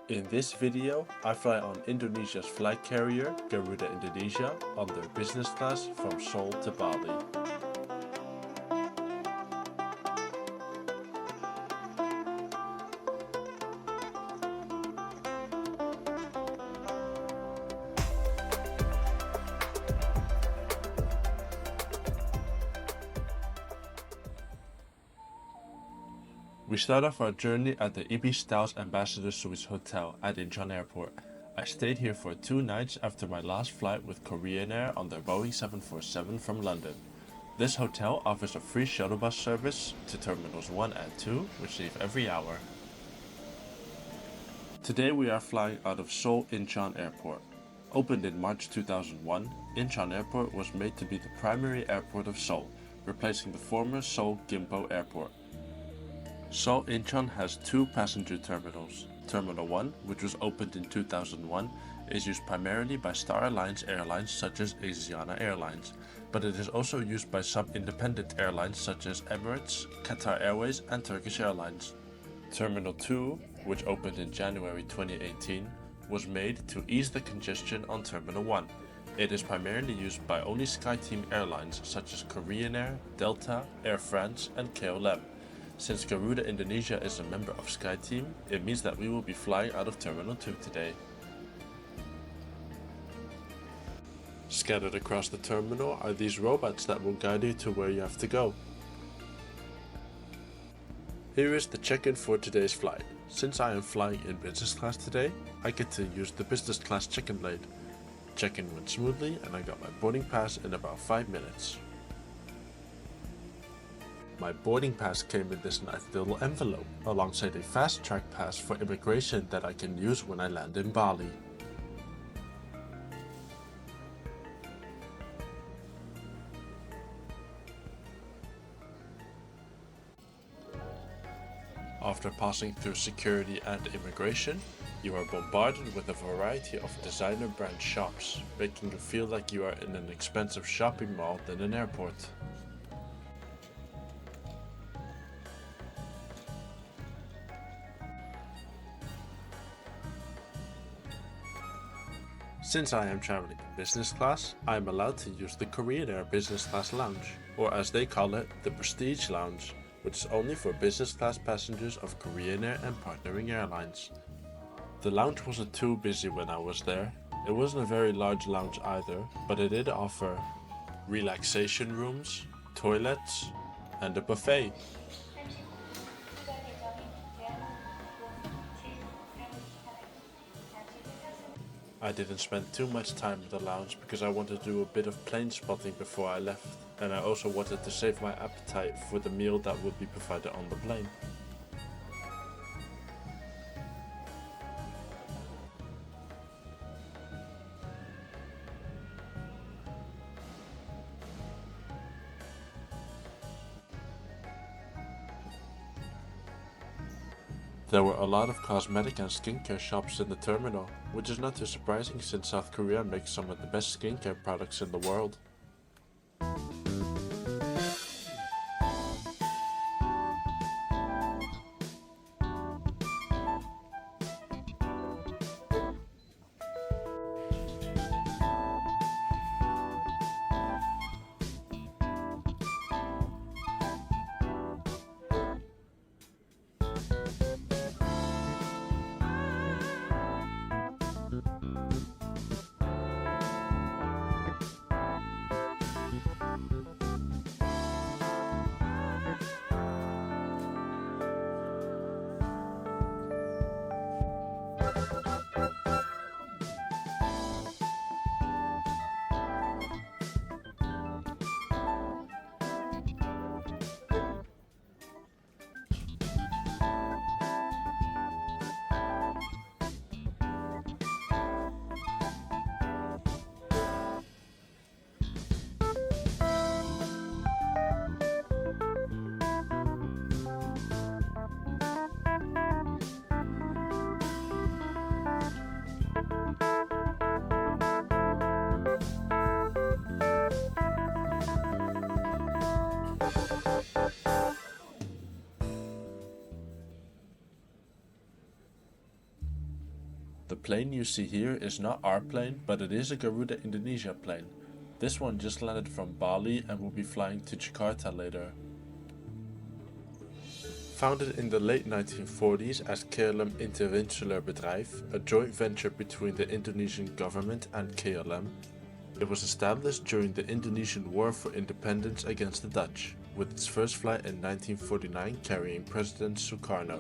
In this video, I fly on Indonesia's flight carrier Garuda Indonesia on their business class from Seoul to Bali. We start off our journey at the Ibis Ambassador Suites Hotel at Incheon Airport. I stayed here for 2 nights after my last flight with Korean Air on their Boeing 747 from London. This hotel offers a free shuttle bus service to Terminals 1 and 2, which leave every hour. Today we are flying out of Seoul Incheon Airport. Opened in March 2001, Incheon Airport was made to be the primary airport of Seoul, replacing the former Seoul Gimpo Airport. Seoul Incheon has 2 passenger terminals. Terminal 1, which was opened in 2001, is used primarily by Star Alliance airlines such as Asiana Airlines, but it is also used by some independent airlines such as Emirates, Qatar Airways and Turkish Airlines. Terminal 2, which opened in January 2018, was made to ease the congestion on Terminal 1. It is primarily used by only SkyTeam airlines such as Korean Air, Delta, Air France and KLM. Since Garuda Indonesia is a member of SkyTeam, it means that we will be flying out of Terminal 2 today. Scattered across the terminal are these robots that will guide you to where you have to go. Here is the check-in for today's flight. Since I am flying in business class today, I get to use the business class check-in blade. Check-in went smoothly and I got my boarding pass in about 5 minutes. My boarding pass came in this nice little envelope, alongside a fast-track pass for immigration that I can use when I land in Bali. After passing through security and immigration, you are bombarded with a variety of designer brand shops, making you feel like you are in an expensive shopping mall than an airport. Since I am traveling in business class, I am allowed to use the Korean Air Business Class Lounge, or as they call it, the Prestige Lounge, which is only for business class passengers of Korean Air and partnering airlines. The lounge wasn't too busy when I was there. It wasn't a very large lounge either, but it did offer relaxation rooms, toilets, and a buffet. I didn't spend too much time in the lounge because I wanted to do a bit of plane spotting before I left, and I also wanted to save my appetite for the meal that would be provided on the plane. There were a lot of cosmetic and skincare shops in the terminal, which is not too surprising since South Korea makes some of the best skincare products in the world. The plane you see here is not our plane, but it is a Garuda Indonesia plane. This one just landed from Bali and will be flying to Jakarta later. Founded in the late 1940s as KLM Interinsular Bedrijf, a joint venture between the Indonesian government and KLM, it was established during the Indonesian War for Independence against the Dutch, with its first flight in 1949 carrying President Sukarno.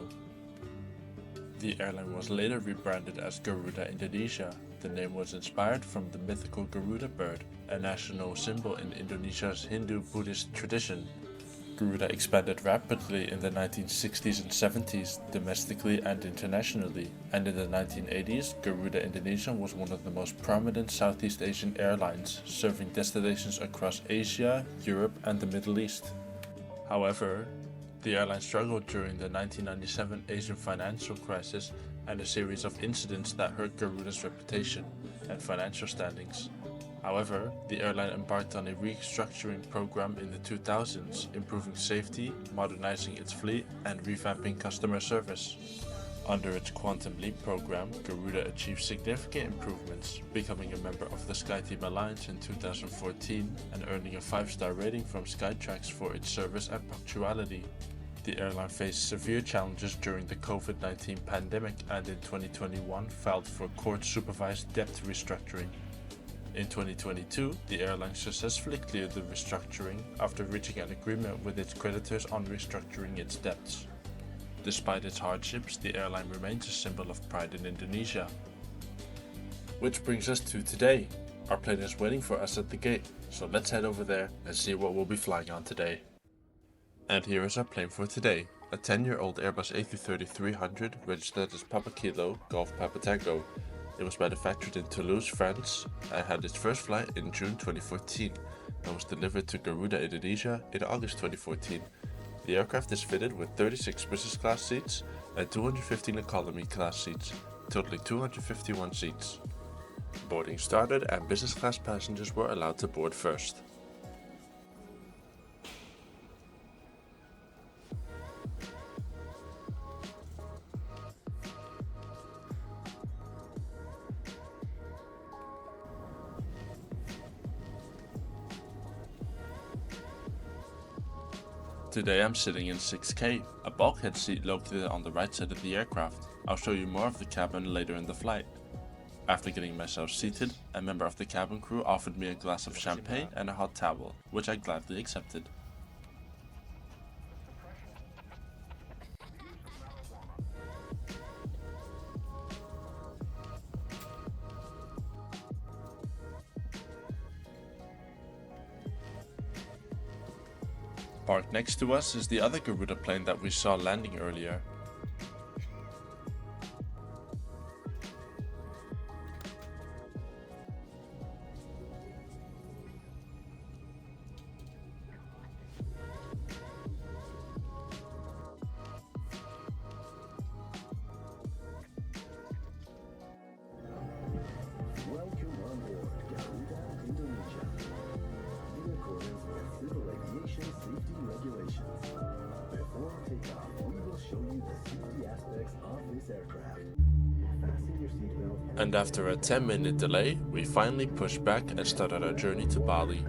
The airline was later rebranded as Garuda Indonesia. The name was inspired from the mythical Garuda bird, a national symbol in Indonesia's Hindu-Buddhist tradition. Garuda expanded rapidly in the 1960s and 70s, domestically and internationally, and in the 1980s, Garuda Indonesia was one of the most prominent Southeast Asian airlines, serving destinations across Asia, Europe, and the Middle East. However, the airline struggled during the 1997 Asian financial crisis and a series of incidents that hurt Garuda's reputation and financial standings. However, the airline embarked on a restructuring program in the 2000s, improving safety, modernizing its fleet, and revamping customer service. Under its Quantum Leap program, Garuda achieved significant improvements, becoming a member of the SkyTeam Alliance in 2014 and earning a 5-star rating from Skytrax for its service and punctuality. The airline faced severe challenges during the COVID-19 pandemic and in 2021 filed for court-supervised debt restructuring. In 2022, the airline successfully cleared the restructuring after reaching an agreement with its creditors on restructuring its debts. Despite its hardships, the airline remains a symbol of pride in Indonesia. Which brings us to today. Our plane is waiting for us at the gate, so let's head over there and see what we'll be flying on today. And here is our plane for today, a 10-year-old Airbus A330-300 registered as Papa Kilo, Golf Papa Tango. It was manufactured in Toulouse, France, and had its first flight in June 2014, and was delivered to Garuda Indonesia in August 2014. The aircraft is fitted with 36 business class seats and 215 economy class seats, totaling 251 seats. Boarding started and business class passengers were allowed to board first. Today I'm sitting in 6K, a bulkhead seat located on the right side of the aircraft. I'll show you more of the cabin later in the flight. After getting myself seated, a member of the cabin crew offered me a glass of champagne and a hot towel, which I gladly accepted. Parked next to us is the other Garuda plane that we saw landing earlier. Welcome on board Garuda Indonesia. In accordance with civil aviation safety regulations. Before takeoff, we will show you the safety aspects of this aircraft. Fasten your seatbelt. And after a 10-minute delay, we finally pushed back and started our journey to Bali.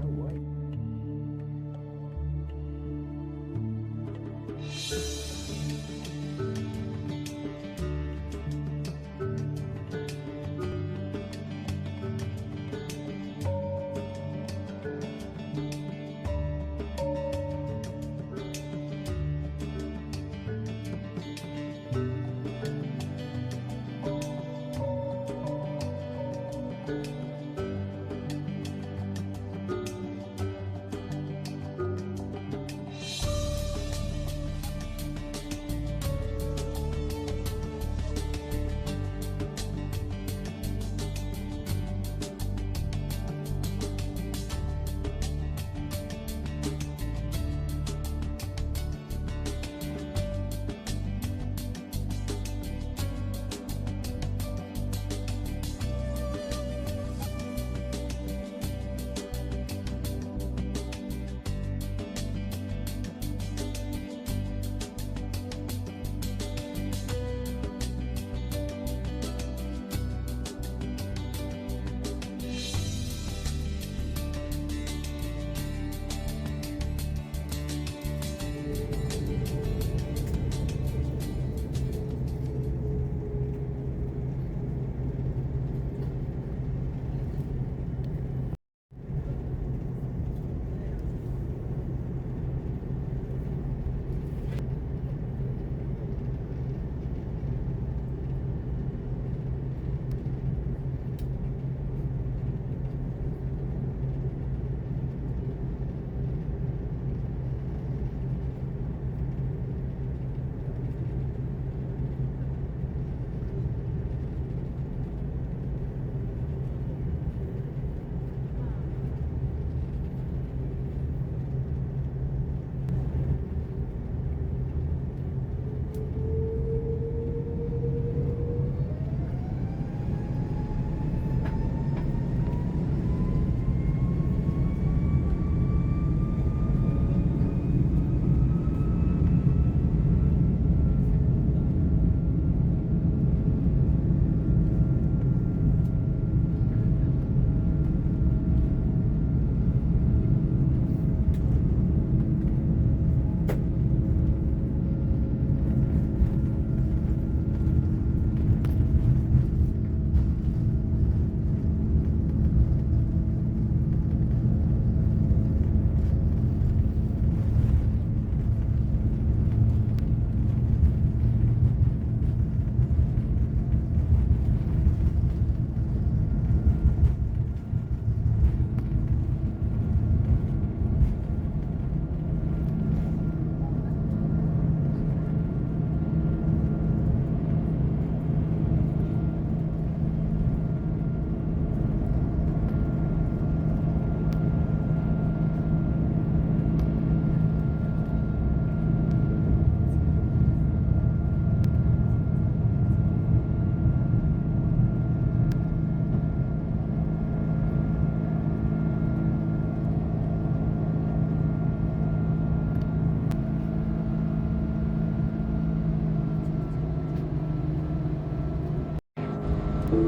We've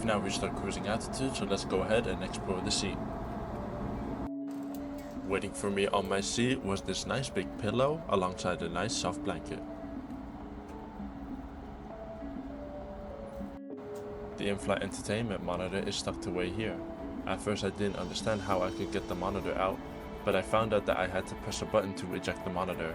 now reached our cruising altitude, so let's go ahead and explore the sea. Waiting for me on my seat was this nice big pillow alongside a nice soft blanket. The in-flight entertainment monitor is tucked away here. At first I didn't understand how I could get the monitor out, but I found out that I had to press a button to eject the monitor.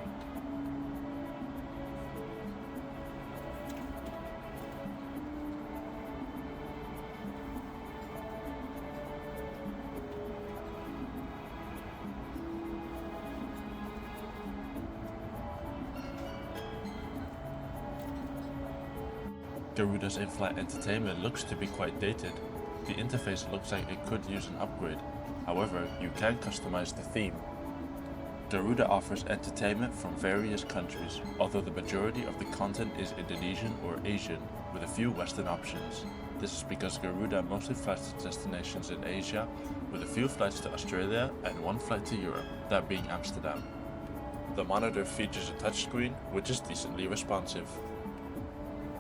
Garuda's in-flight entertainment looks to be quite dated. The interface looks like it could use an upgrade. However, you can customize the theme. Garuda offers entertainment from various countries, although the majority of the content is Indonesian or Asian, with a few Western options. This is because Garuda mostly flies to destinations in Asia, with a few flights to Australia and one flight to Europe, that being Amsterdam. The monitor features a touchscreen, which is decently responsive.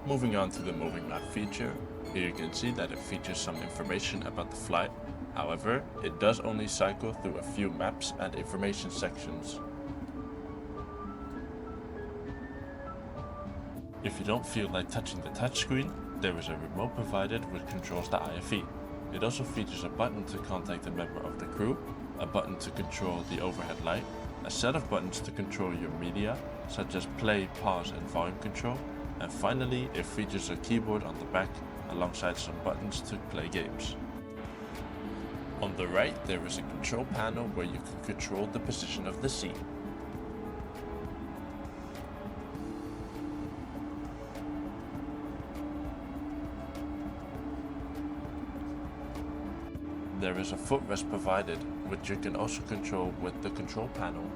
Moving on to the moving map feature, here you can see that it features some information about the flight. However, it does only cycle through a few maps and information sections. If you don't feel like touching the touchscreen, there is a remote provided which controls the IFE. It also features a button to contact a member of the crew, a button to control the overhead light, a set of buttons to control your media, such as play, pause and volume control, and finally it features a keyboard on the back alongside some buttons to play games. On the right there is a control panel where you can control the position of the seat. There is a footrest provided, which you can also control with the control panel.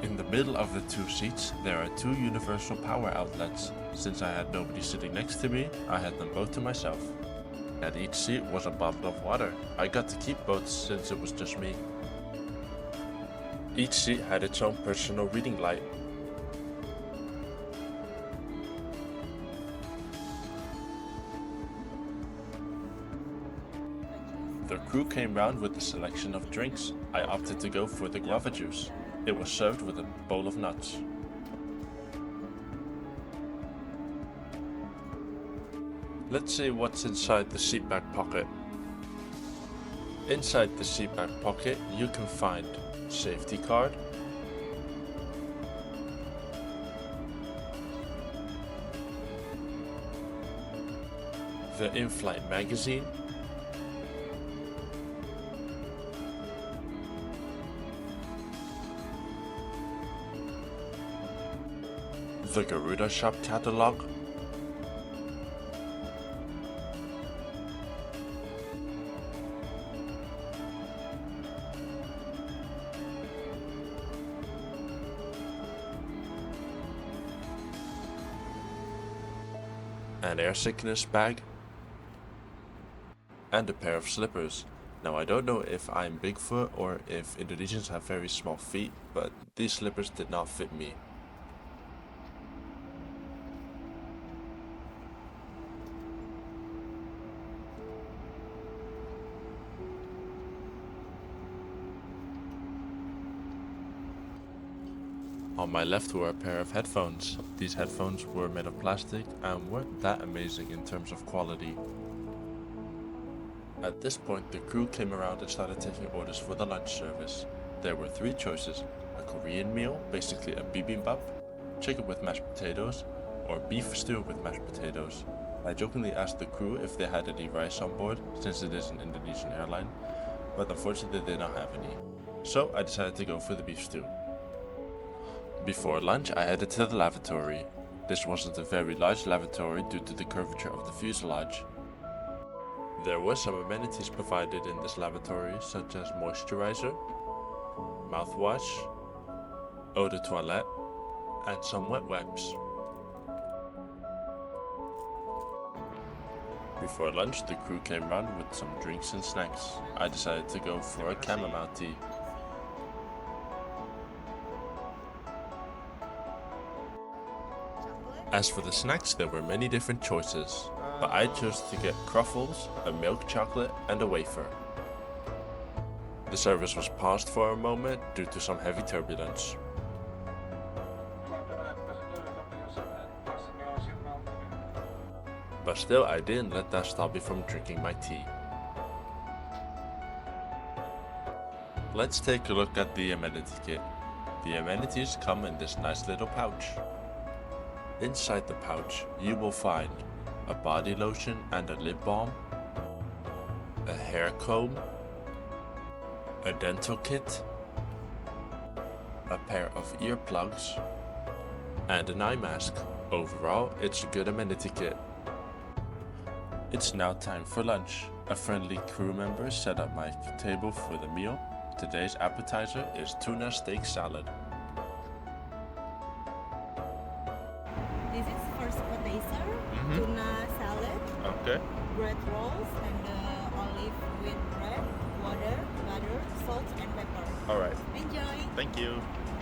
In the middle of the two seats, there are two universal power outlets. Since I had nobody sitting next to me, I had them both to myself. At each seat was a bottle of water. I got to keep both since it was just me. Each seat had its own personal reading light. The crew came round with a selection of drinks. I opted to go for the guava juice. It was served with a bowl of nuts. Let's see what's inside the seat back pocket. Inside the seat back pocket you can find safety card, the in-flight magazine, the Garuda shop catalog, an air sickness bag, and a pair of slippers. Now I don't know if I'm Bigfoot or if Indonesians have very small feet, but these slippers did not fit me. On my left were a pair of headphones. These headphones were made of plastic and weren't that amazing in terms of quality. At this point the crew came around and started taking orders for the lunch service. There were three choices: a Korean meal, basically a bibimbap, chicken with mashed potatoes, or beef stew with mashed potatoes. I jokingly asked the crew if they had any rice on board, since it is an Indonesian airline, but unfortunately they did not have any. So I decided to go for the beef stew. Before lunch I headed to the lavatory. This wasn't a very large lavatory due to the curvature of the fuselage. There were some amenities provided in this lavatory, such as moisturizer, mouthwash, eau de toilette, and some wet wipes. Before lunch, the crew came round with some drinks and snacks. I decided to go for a chamomile tea. As for the snacks, there were many different choices, but I chose to get truffles, a milk chocolate, and a wafer. The service was paused for a moment due to some heavy turbulence. But still, I didn't let that stop me from drinking my tea. Let's take a look at the amenity kit. The amenities come in this nice little pouch. Inside the pouch, you will find a body lotion and a lip balm, a hair comb, a dental kit, a pair of earplugs, and an eye mask. Overall, it's a good amenity kit. It's now time for lunch. A friendly crew member set up my table for the meal. Today's appetizer is tuna steak salad. This is first appetizer, tuna salad, Okay. bread rolls, and olive with bread, water, butter, salt, and pepper. Alright, Enjoy! thank you.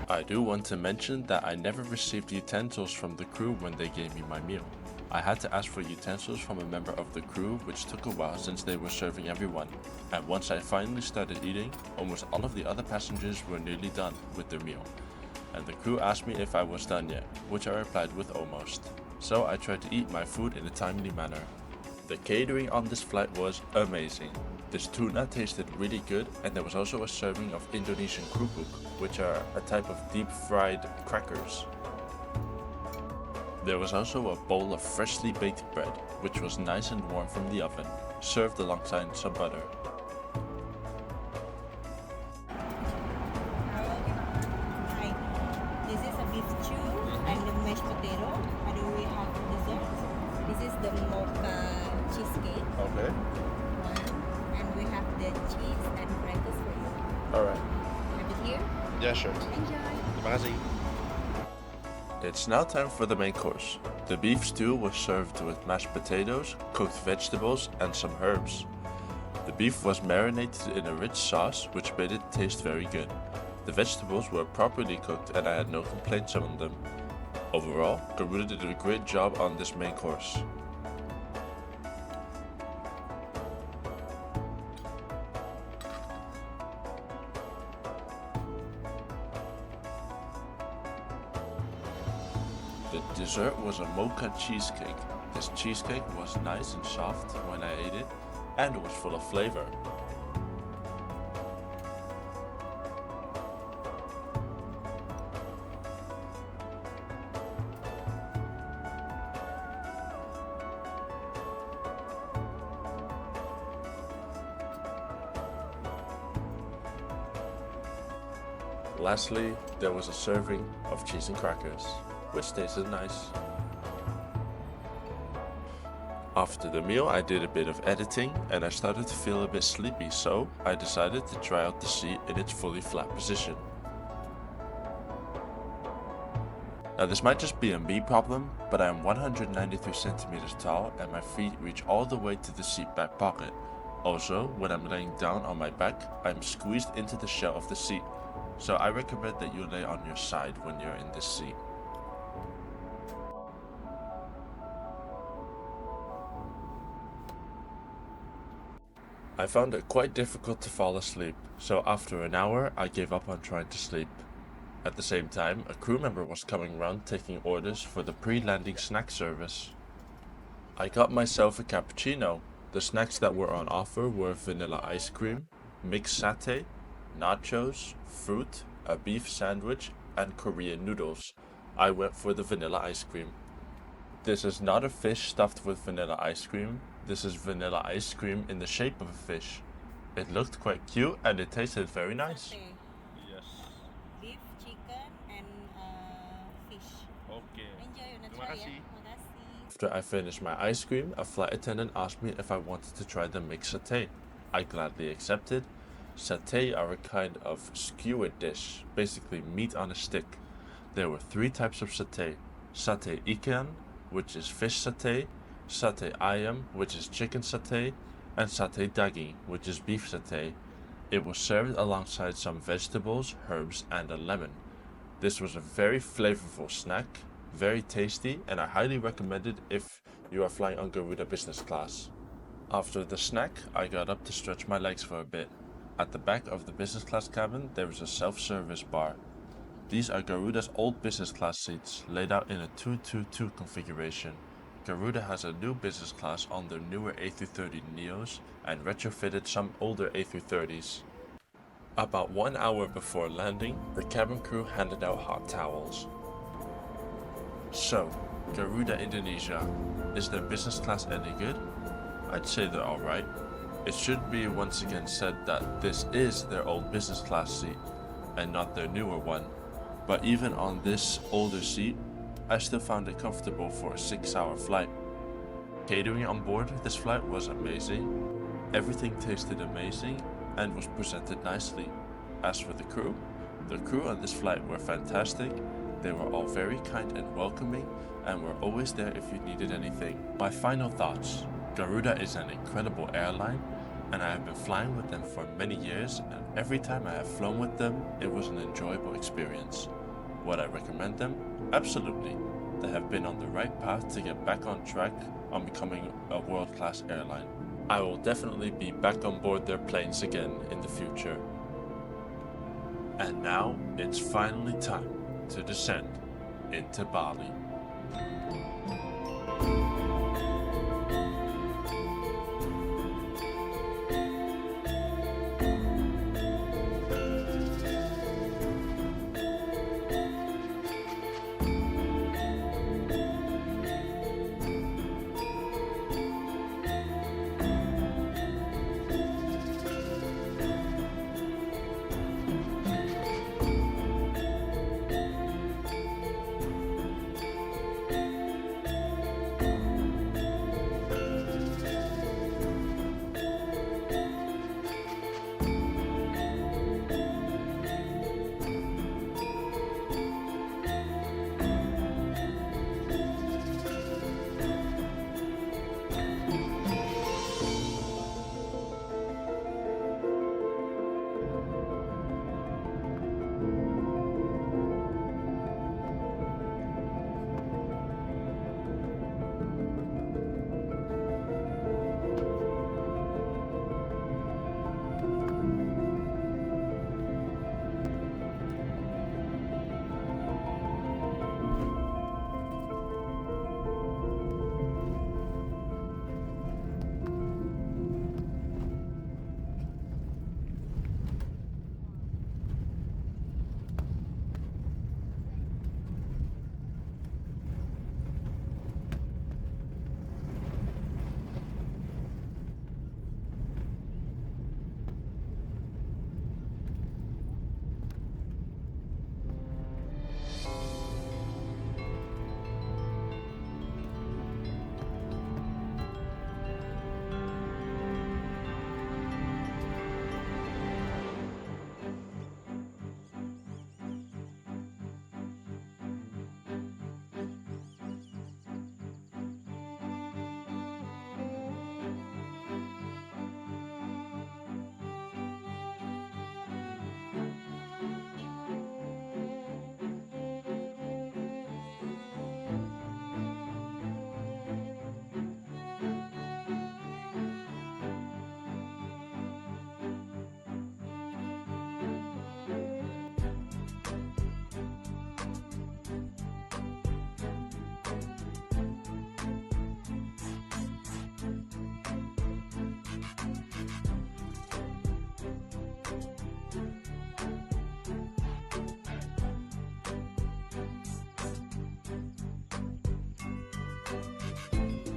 I do want to mention that I never received utensils from the crew when they gave me my meal. I had to ask for utensils from a member of the crew, which took a while since they were serving everyone. And once I finally started eating, almost all of the other passengers were nearly done with their meal. And the crew asked me if I was done yet, which I replied with almost. So I tried to eat my food in a timely manner. The catering on this flight was amazing. This tuna tasted really good, and there was also a serving of Indonesian kerupuk, which are a type of deep fried crackers. There was also a bowl of freshly baked bread, which was nice and warm from the oven, served alongside some butter. Hi. This is a beef stew and the mashed potato. And then we have dessert. This is the mocha cheesecake. Okay. And we have the cheese and crackers for you. Alright. Have it here. Yeah, sure. Enjoy! Terima kasih. It's now time for the main course. The beef stew was served with mashed potatoes, cooked vegetables, and some herbs. The beef was marinated in a rich sauce, which made it taste very good. The vegetables were properly cooked and I had no complaints on them. Overall, Garuda did a great job on this main course. The dessert was a mocha cheesecake. This cheesecake was nice and soft when I ate it, and was full of flavor. Lastly, there was a serving of cheese and crackers, which tasted nice. After the meal, I did a bit of editing and I started to feel a bit sleepy, so I decided to try out the seat in its fully flat position. Now this might just be a me problem, but I am 193 centimeters tall and my feet reach all the way to the seat back pocket. Also, when I'm laying down on my back, I'm squeezed into the shell of the seat, so I recommend that you lay on your side when you're in this seat. I found it quite difficult to fall asleep, so after an hour I gave up on trying to sleep. At the same time, a crew member was coming around taking orders for the pre-landing snack service. I got myself a cappuccino. The snacks that were on offer were vanilla ice cream, mixed satay, nachos, fruit, a beef sandwich, and Korean noodles. I went for the vanilla ice cream. This is not a fish stuffed with vanilla ice cream. This is vanilla ice cream in the shape of a fish. It looked quite cute and it tasted very nice. Satay. Yes. Beef, chicken, and fish. Oke. Enjoy, you wanna Terima try kasih. ya? Makasih. After I finished my ice cream, a flight attendant asked me if I wanted to try the mixed satay. I gladly accepted. Satay are a kind of skewered dish, basically meat on a stick. There were 3 types of satay. Satay ikan, which is fish satay, satay ayam, which is chicken satay, and satay daging, which is beef satay. It was served alongside some vegetables, herbs, and a lemon. This was a very flavorful snack, very tasty, and I highly recommend it if you are flying on Garuda Business Class. After the snack, I got up to stretch my legs for a bit. At the back of the business class cabin, there is a self-service bar. These are Garuda's old business class seats, laid out in a 2-2-2 configuration. Garuda has a new business class on their newer A330neos and retrofitted some older A330s. About 1 hour before landing, the cabin crew handed out hot towels. So, Garuda Indonesia, is their business class any good? I'd say they're alright. It should be once again said that this is their old business class seat, and not their newer one. But even on this older seat, I still found it comfortable for a 6-hour flight. Catering on board this flight was amazing. Everything tasted amazing and was presented nicely. As for the crew on this flight were fantastic. They were all very kind and welcoming and were always there if you needed anything. My final thoughts. Garuda is an incredible airline and I have been flying with them for many years, and every time I have flown with them, it was an enjoyable experience. Would I recommend them? Absolutely. They have been on the right path to get back on track on becoming a world-class airline. I will definitely be back on board their planes again in the future. And now, it's finally time to descend into Bali.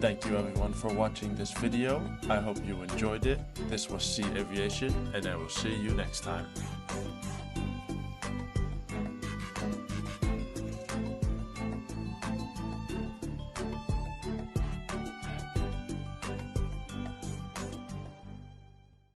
Thank you everyone for watching this video. I hope you enjoyed it. This was Sea Aviation, and I will see you next time.